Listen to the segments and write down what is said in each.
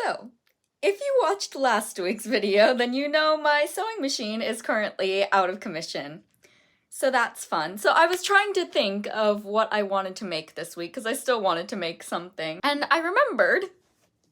So, if you watched last week's video, then you know my sewing machine is currently out of commission. So that's fun. So I was trying to think of what I wanted to make this week, because I still wanted to make something. And I remembered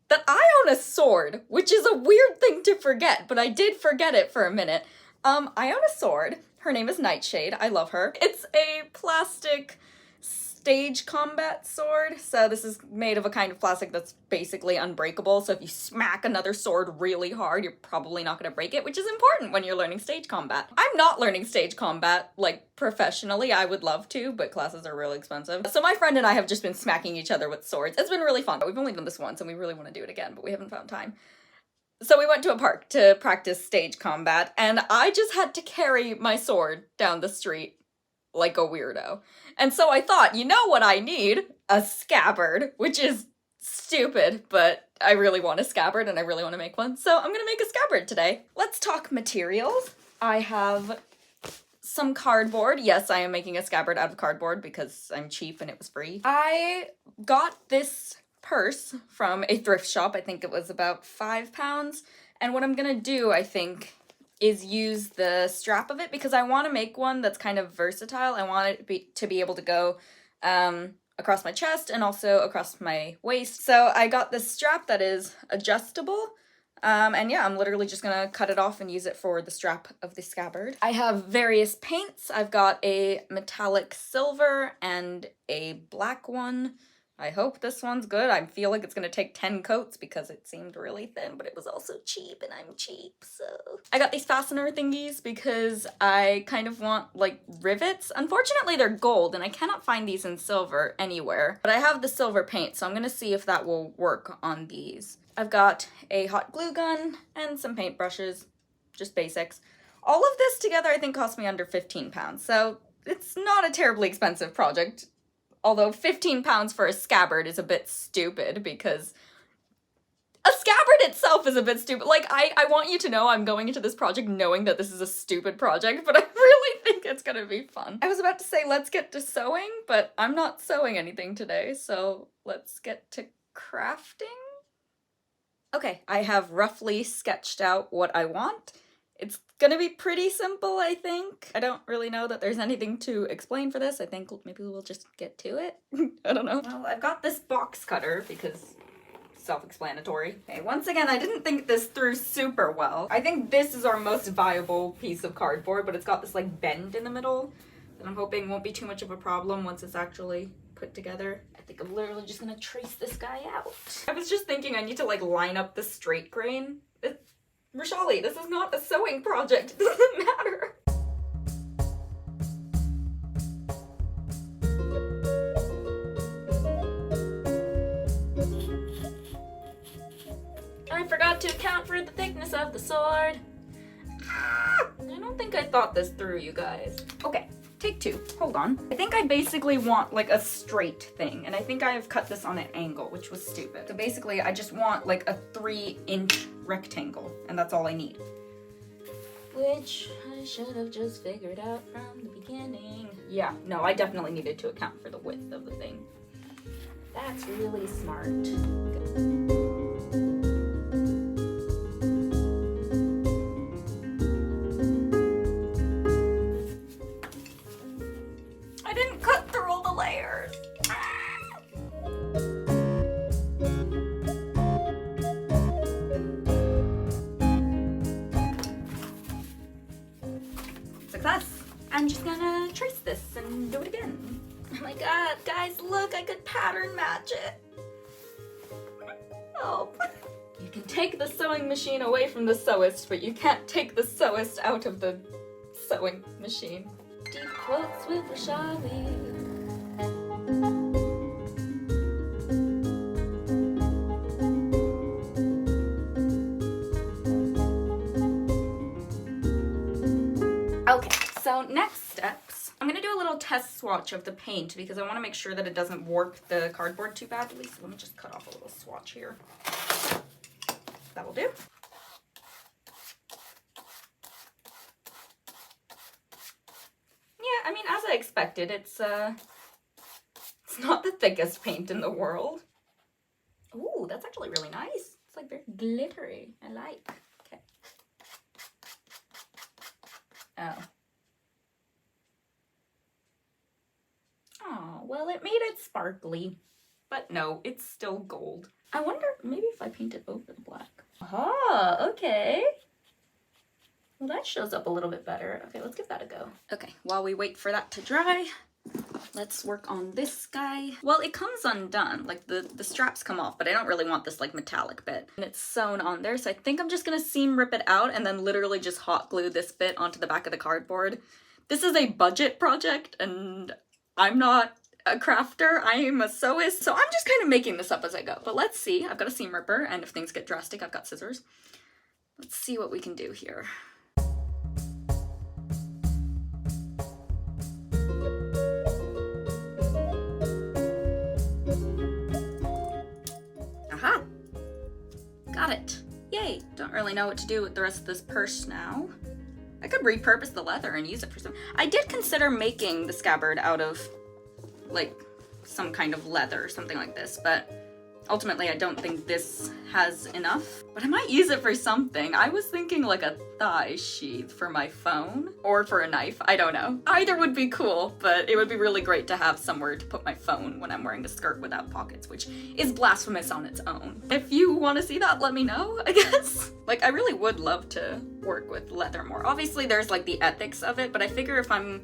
that I own a sword, which is a weird thing to forget, but I did forget it for a minute. I own a sword. Her name is Nightshade. I love her. It's a plastic stage combat sword. So this is made of a kind of plastic that's basically unbreakable. So if you smack another sword really hard, you're probably not going to break it, which is important when you're learning stage combat. I'm not learning stage combat, like, professionally. I would love to, but classes are really expensive. So my friend and I have just been smacking each other with swords. It's been really fun. We've only done this once and we really want to do it again, but we haven't found time. So we went to a park to practice stage combat, and I just had to carry my sword down the street like a weirdo. And so I thought, you know what I need? A scabbard, which is stupid, but I really want a scabbard and I really want to make one. So I'm gonna make a scabbard today. Let's talk materials. I have some cardboard. Yes, I am making a scabbard out of cardboard because I'm cheap and it was free. I got this purse from a thrift shop. I think it was about £5. And what I'm gonna do, I think, is use the strap of it because I want to make one that's kind of versatile. I want it to be able to go across my chest and also across my waist. So I got this strap that is adjustable. And yeah, I'm literally just gonna cut it off and use it for the strap of the scabbard. I have various paints. I've got a metallic silver and a black one. I hope this one's good. I feel like it's gonna take 10 coats because it seemed really thin, but it was also cheap and I'm cheap, so. I got these fastener thingies because I kind of want, like, rivets. Unfortunately, they're gold and I cannot find these in silver anywhere, but I have the silver paint, so I'm gonna see if that will work on these. I've got a hot glue gun and some paintbrushes, just basics. All of this together I think cost me under £15, so it's not a terribly expensive project. Although £15 for a scabbard is a bit stupid because a scabbard itself is a bit stupid. Like, I want you to know I'm going into this project knowing that this is a stupid project, but I really think it's gonna be fun. I was about to say let's get to sewing, but I'm not sewing anything today, so let's get to crafting. Okay, I have roughly sketched out what I want. It's gonna be pretty simple, I think. I don't really know that there's anything to explain for this. I think maybe we'll just get to it. I don't know. Well, I've got this box cutter because self-explanatory. Okay, once again, I didn't think this through super well. I think this is our most viable piece of cardboard, but it's got this like bend in the middle that I'm hoping won't be too much of a problem once it's actually put together. I think I'm literally just gonna trace this guy out. I was just thinking I need to like line up the straight grain. Rashali, this is not a sewing project. It doesn't matter. I forgot to account for the thickness of the sword. I don't think I thought this through, you guys. Okay, take two. Hold on. I think I basically want like a straight thing, and I think I have cut this on an angle, which was stupid. So basically, I just want like a 3-inch rectangle, and that's all I need. Which I should have just figured out from the beginning. Yeah, no, I definitely needed to account for the width of the thing. That's really smart. I didn't cut through all the layers. Success! I'm just gonna trace this and do it again. Oh my god, guys, look, I could pattern match it. Help. You can take the sewing machine away from the sewist, but you can't take the sewist out of the sewing machine. Deep quotes with Rashali. Okay, so next steps. I'm gonna do a little test swatch of the paint because I want to make sure that it doesn't warp the cardboard too badly. So let me just cut off a little swatch here. That will do. Yeah, I mean, as I expected, it's not the thickest paint in the world. Ooh, that's actually really nice. It's like very glittery. I like. Okay. Oh. Oh, well, it made it sparkly. But no, it's still gold. I wonder, maybe if I paint it over the black. Ah, okay. Well, that shows up a little bit better. Okay, let's give that a go. Okay, while we wait for that to dry, let's work on this guy. Well, it comes undone. Like, the straps come off, but I don't really want this, like, metallic bit. And it's sewn on there, so I think I'm just gonna seam rip it out and then literally just hot glue this bit onto the back of the cardboard. This is a budget project, and I'm not a crafter, I am a sewist, so I'm just kind of making this up as I go. But let's see. I've got a seam ripper, and if things get drastic, I've got scissors. Let's see what we can do here. Aha! Got it. Yay! Don't really know what to do with the rest of this purse now. I could repurpose the leather and use it for some. I did consider making the scabbard out of like some kind of leather or something like this, but ultimately I don't think this has enough. But I might use it for something. I was thinking like a thigh sheath for my phone or for a knife. I don't know. Either would be cool, but it would be really great to have somewhere to put my phone when I'm wearing a skirt without pockets, which is blasphemous on its own. If you want to see that, let me know, I guess. Like, I really would love to work with leather more. Obviously there's like the ethics of it, but I figure if I'm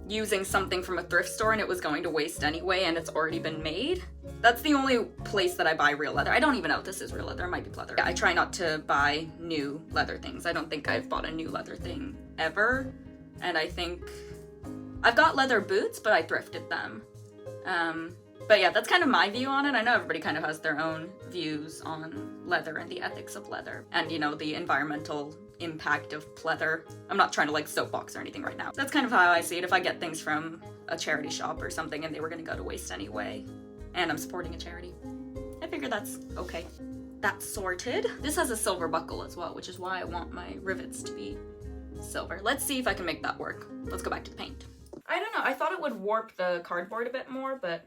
using something from a thrift store and it was going to waste anyway and it's already been made, that's the only place that I buy real leather. I don't even know if this is real leather. It might be pleather. I try not to buy new leather things. I don't think I've bought a new leather thing ever. And I think I've got leather boots, but I thrifted them. But yeah, that's kind of my view on it. I know everybody kind of has their own views on leather and the ethics of leather and, you know, the environmental impact of pleather. I'm not trying to like soapbox or anything right now. That's kind of how I see it. If I get things from a charity shop or something and they were gonna go to waste anyway, and I'm supporting a charity, I figure that's okay. That's sorted. This has a silver buckle as well, which is why I want my rivets to be silver. Let's see if I can make that work. Let's go back to the paint. I don't know, I thought it would warp the cardboard a bit more, but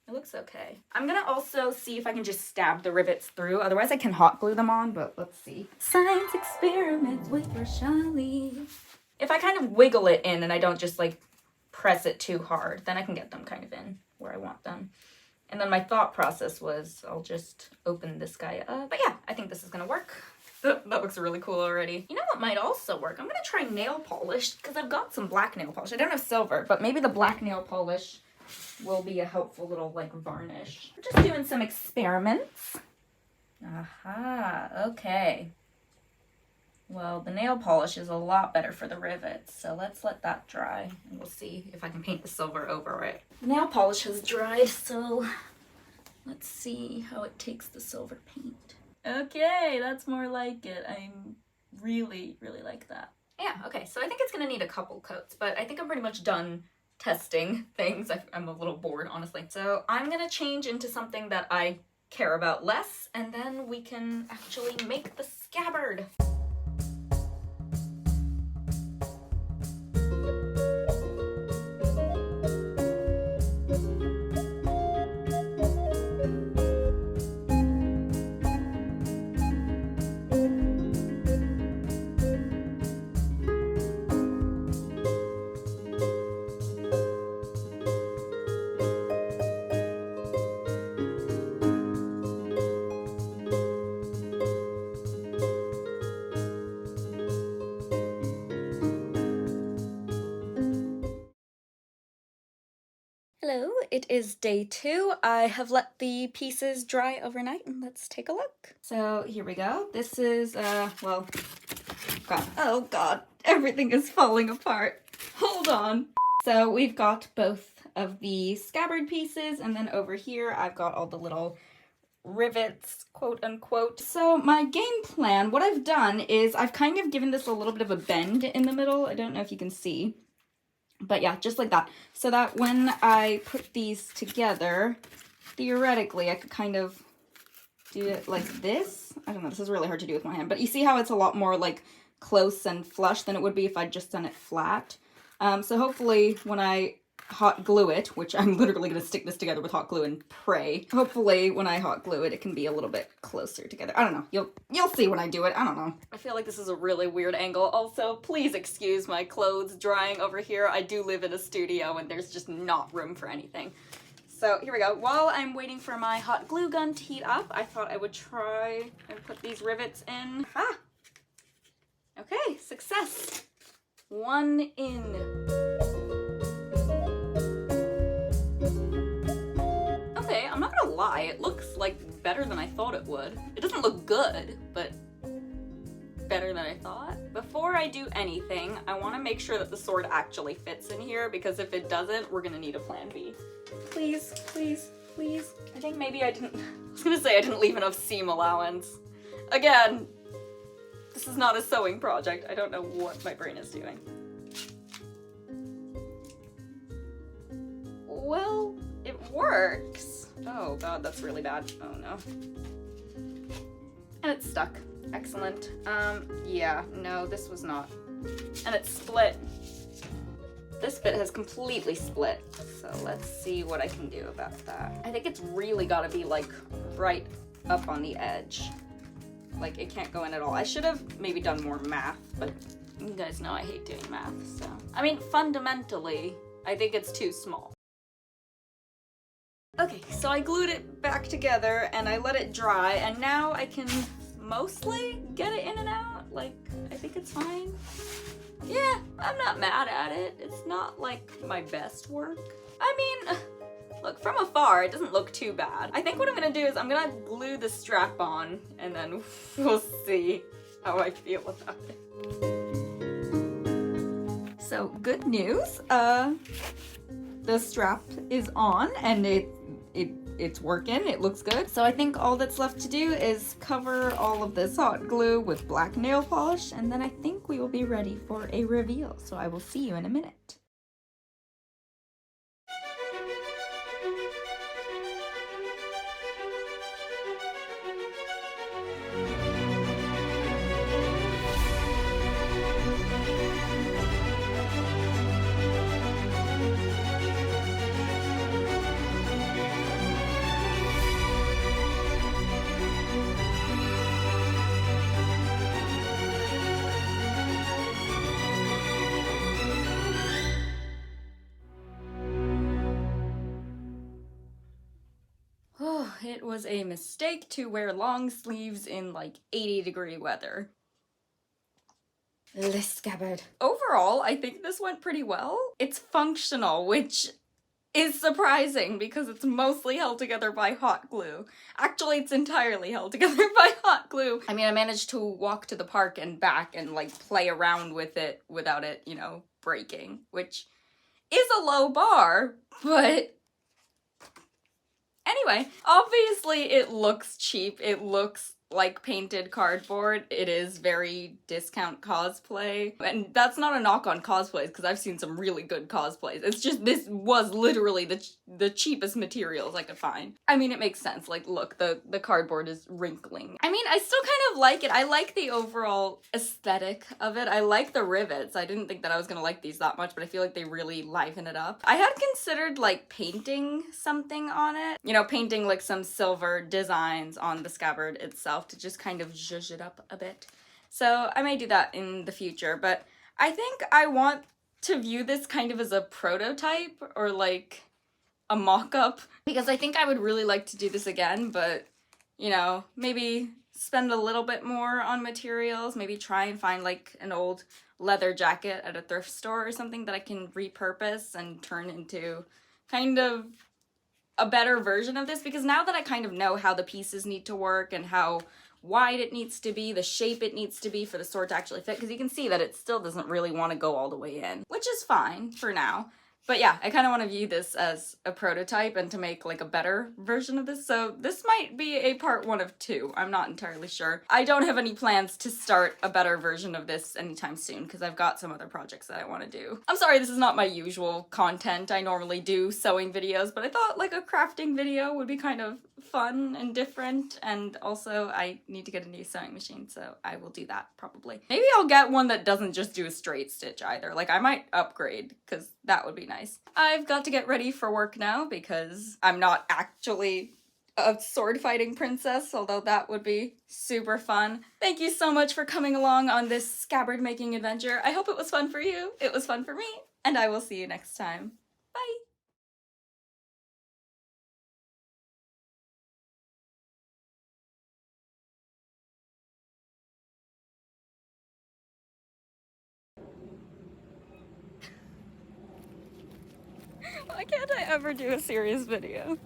it looks okay. I'm gonna also see if I can just stab the rivets through. Otherwise I can hot glue them on, but let's see. Science experiments with Roshali. If I kind of wiggle it in and I don't just like press it too hard, then I can get them kind of in where I want them. And then my thought process was I'll just open this guy up. But yeah, I think this is gonna work. That looks really cool already. You know what might also work? I'm gonna try nail polish because I've got some black nail polish. I don't have silver, but maybe the black nail polish will be a helpful little like varnish. We're just doing some experiments. Aha, okay. Well, the nail polish is a lot better for the rivets, so let's let that dry and we'll see if I can paint the silver over it. The nail polish has dried, so let's see how it takes the silver paint. Okay, that's more like it. I really, really like that. Yeah, okay, so I think it's gonna need a couple coats, but I think I'm pretty much done testing things. I'm a little bored, honestly. So I'm gonna change into something that I care about less, and then we can actually make the scabbard. Hello, it is day 2. I have let the pieces dry overnight and let's take a look. So here we go. This is, well, God, oh God, everything is falling apart. Hold on. So we've got both of the scabbard pieces, and then over here I've got all the little rivets, quote unquote. So my game plan, what I've done is I've kind of given this a little bit of a bend in the middle. I don't know if you can see. But yeah, just like that. So that when I put these together, theoretically, I could kind of do it like this. I don't know, this is really hard to do with my hand. But you see how it's a lot more like close and flush than it would be if I'd just done it flat. So hopefully when I hot glue it, which I'm literally going to stick this together with hot glue and pray. Hopefully when I hot glue it, it can be a little bit closer together. I don't know. You'll see when I do it. I don't know. I feel like this is a really weird angle. Also, please excuse my clothes drying over here. I do live in a studio and there's just not room for anything. So here we go. While I'm waiting for my hot glue gun to heat up, I thought I would try and put these rivets in. Ah! Okay, success. One in. Okay, I'm not gonna lie, it looks like better than I thought it would. It doesn't look good, but better than I thought. Before I do anything, I want to make sure that the sword actually fits in here, because if it doesn't, we're gonna need a plan B. Please, please, please. I think maybe I was gonna say I didn't leave enough seam allowance. Again, this is not a sewing project. I don't know what my brain is doing. Well, it works. Oh god, that's really bad. Oh no. And it's stuck. Excellent. Yeah, no, this was not. And it's split. This bit has completely split. So let's see what I can do about that. I think it's really gotta be like right up on the edge. Like it can't go in at all. I should have maybe done more math, but you guys know I hate doing math, so. I mean, fundamentally, I think it's too small. Okay, so I glued it back together and I let it dry, and now I can mostly get it in and out. Like, I think it's fine. Yeah, I'm not mad at it. It's not like my best work. I mean, look, from afar, it doesn't look too bad. I think what I'm gonna do is I'm gonna glue the strap on and then we'll see how I feel about it. So, good news. The strap is on and it's working. It looks good. So I think all that's left to do is cover all of this hot glue with black nail polish, and then I think we will be ready for a reveal. So I will see you in a minute. It was a mistake to wear long sleeves in like 80-degree weather. Le Scabbard. Overall, I think this went pretty well. It's functional, which is surprising because it's mostly held together by hot glue. Actually, it's entirely held together by hot glue. I mean, I managed to walk to the park and back and like play around with it without it, you know, breaking, which is a low bar, but anyway, obviously it looks cheap. It looks like painted cardboard. It is very discount cosplay. And that's not a knock on cosplays, because I've seen some really good cosplays. It's just this was literally the cheapest materials I could find. I mean, it makes sense. Like, look, the cardboard is wrinkling. I mean, I still kind of like it. I like the overall aesthetic of it. I like the rivets. I didn't think that I was gonna like these that much, but I feel like they really liven it up. I had considered like painting something on it. You know, painting like some silver designs on the scabbard itself to just kind of zhuzh it up a bit. So I may do that in the future, but I think I want to view this kind of as a prototype or like a mock-up, because I think I would really like to do this again, but you know, maybe spend a little bit more on materials, maybe try and find like an old leather jacket at a thrift store or something that I can repurpose and turn into kind of a better version of this, because now that I kind of know how the pieces need to work and how wide it needs to be, the shape it needs to be for the sword to actually fit, because you can see that it still doesn't really want to go all the way in, which is fine for now. But yeah, I kind of want to view this as a prototype and to make like a better version of this. So this might be a part 1 of 2. I'm not entirely sure. I don't have any plans to start a better version of this anytime soon because I've got some other projects that I want to do. I'm sorry, this is not my usual content. I normally do sewing videos, but I thought like a crafting video would be kind of fun and different. And also I need to get a new sewing machine, so I will do that probably. Maybe I'll get one that doesn't just do a straight stitch either. Like I might upgrade because that would be nice. nice. I've got to get ready for work now because I'm not actually a sword fighting princess, although that would be super fun. Thank you so much for coming along on this scabbard making adventure. I hope it was fun for you. It was fun for me, and I will see you next time. Bye! Why can't I ever do a serious video?